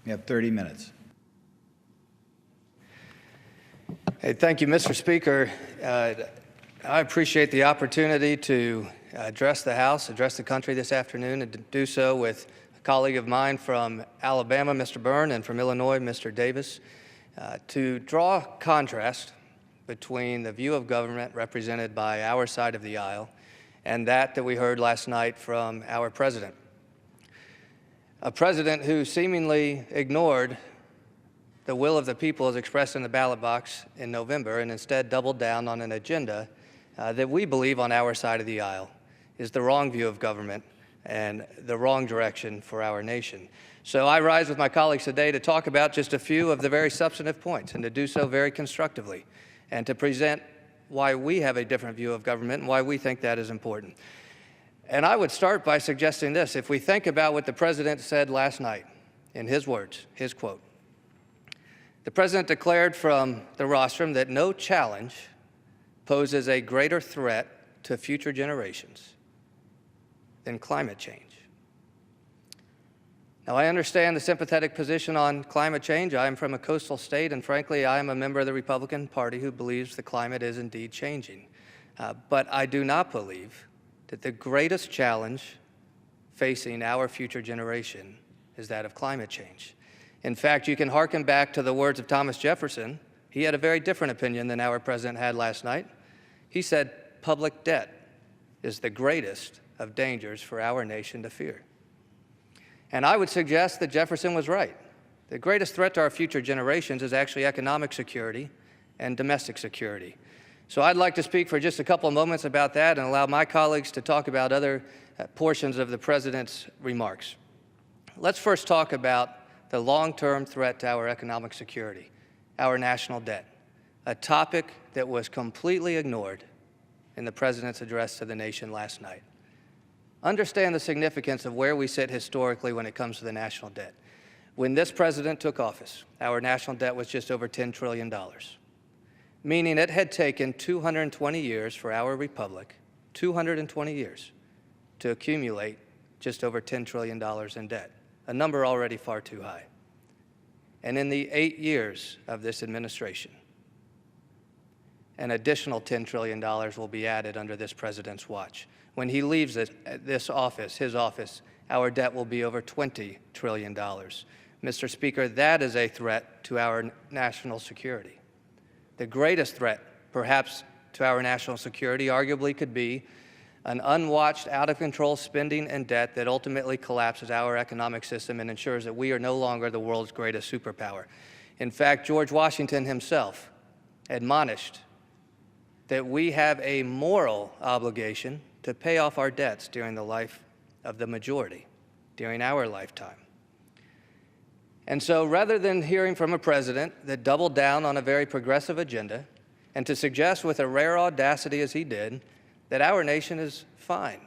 You have 30 minutes. Hey, thank you, Mr. Speaker. I appreciate the opportunity to address the House, address the country this afternoon, and to do so with a colleague of mine from Alabama, Mr. Byrne, and from Illinois, Mr. Davis, to draw contrast between the view of government represented by our side of the aisle and that we heard last night from our president. A president who seemingly ignored the will of the people as expressed in the ballot box in November and instead doubled down on an agenda that we believe on our side of the aisle is the wrong view of government and the wrong direction for our nation. So I rise with my colleagues today to talk about just a few of the very substantive points and to do so very constructively and to present why we have a different view of government and why we think that is important. And I would start by suggesting this. If we think about what the president said last night, in his words, his quote, the president declared from the rostrum that no challenge poses a greater threat to future generations than climate change. Now, I understand the sympathetic position on climate change. I am from a coastal state, and frankly, I am a member of the Republican Party who believes the climate is indeed changing. But I do not believe that the greatest challenge facing our future generation is that of climate change. In fact, you can hearken back to the words of Thomas Jefferson. He had a very different opinion than our president had last night. He said, public debt is the greatest of dangers for our nation to fear. And I would suggest that Jefferson was right. The greatest threat to our future generations is actually economic security and domestic security. So I'd like to speak for just a couple of moments about that and allow my colleagues to talk about other portions of the president's remarks. Let's first talk about the long-term threat to our economic security, our national debt, a topic that was completely ignored in the president's address to the nation last night. Understand the significance of where we sit historically when it comes to the national debt. When this president took office, our national debt was just over $10 trillion. Meaning it had taken 220 years for our republic, 220 years, to accumulate just over $10 trillion in debt, a number already far too high. And in the 8 years of this administration, an additional $10 trillion will be added under this president's watch. When he leaves his office, our debt will be over $20 trillion. Mr. Speaker, that is a threat to our national security. The greatest threat, perhaps, to our national security arguably could be an unwatched, out-of-control spending and debt that ultimately collapses our economic system and ensures that we are no longer the world's greatest superpower. In fact, George Washington himself admonished that we have a moral obligation to pay off our debts during the life of the majority, during our lifetime. And so rather than hearing from a president that doubled down on a very progressive agenda and to suggest with a rare audacity as he did that our nation is fine,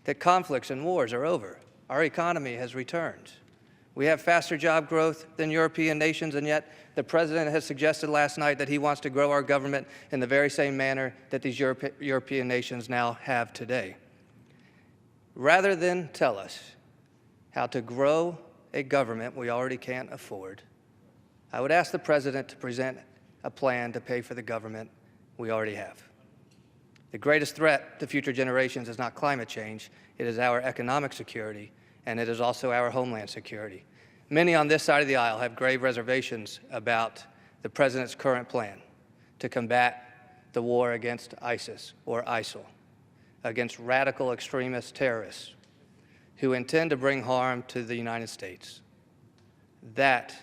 that conflicts and wars are over, our economy has returned, we have faster job growth than European nations, and yet the president has suggested last night that he wants to grow our government in the very same manner that these European nations now have today. Rather than tell us how to grow a government we already can't afford, I would ask the president to present a plan to pay for the government we already have. The greatest threat to future generations is not climate change, it is our economic security, and it is also our homeland security. Many on this side of the aisle have grave reservations about the president's current plan to combat the war against ISIS or ISIL, against radical extremist terrorists who intend to bring harm to the United States. That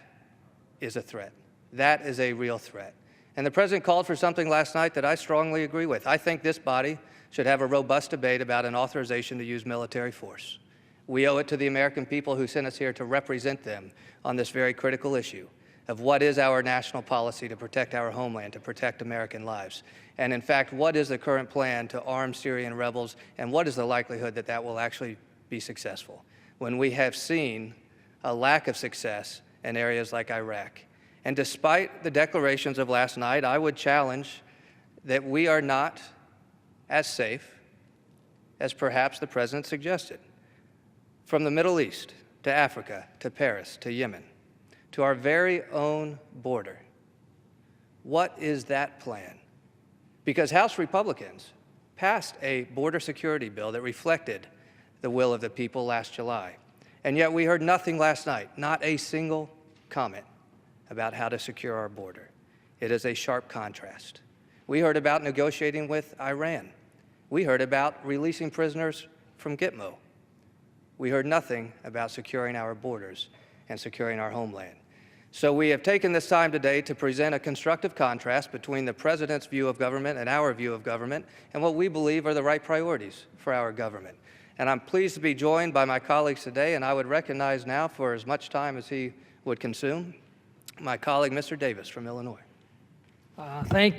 is a threat. That is a real threat. And the president called for something last night that I strongly agree with. I think this body should have a robust debate about an authorization to use military force. We owe it to the American people who sent us here to represent them on this very critical issue of what is our national policy to protect our homeland, to protect American lives. And in fact, what is the current plan to arm Syrian rebels, and what is the likelihood that that will actually be successful when we have seen a lack of success in areas like Iraq. And despite the declarations of last night, I would challenge that we are not as safe as perhaps the president suggested. From the Middle East to Africa to Paris to Yemen, to our very own border. What is that plan? Because House Republicans passed a border security bill that reflected the will of the people last July. And yet we heard nothing last night, not a single comment about how to secure our border. It is a sharp contrast. We heard about negotiating with Iran. We heard about releasing prisoners from Gitmo. We heard nothing about securing our borders and securing our homeland. So we have taken this time today to present a constructive contrast between the President's view of government and our view of government and what we believe are the right priorities for our government. And I'm pleased to be joined by my colleagues today, and I would recognize now, for as much time as he would consume, my colleague, Mr. Davis from Illinois. Thank you.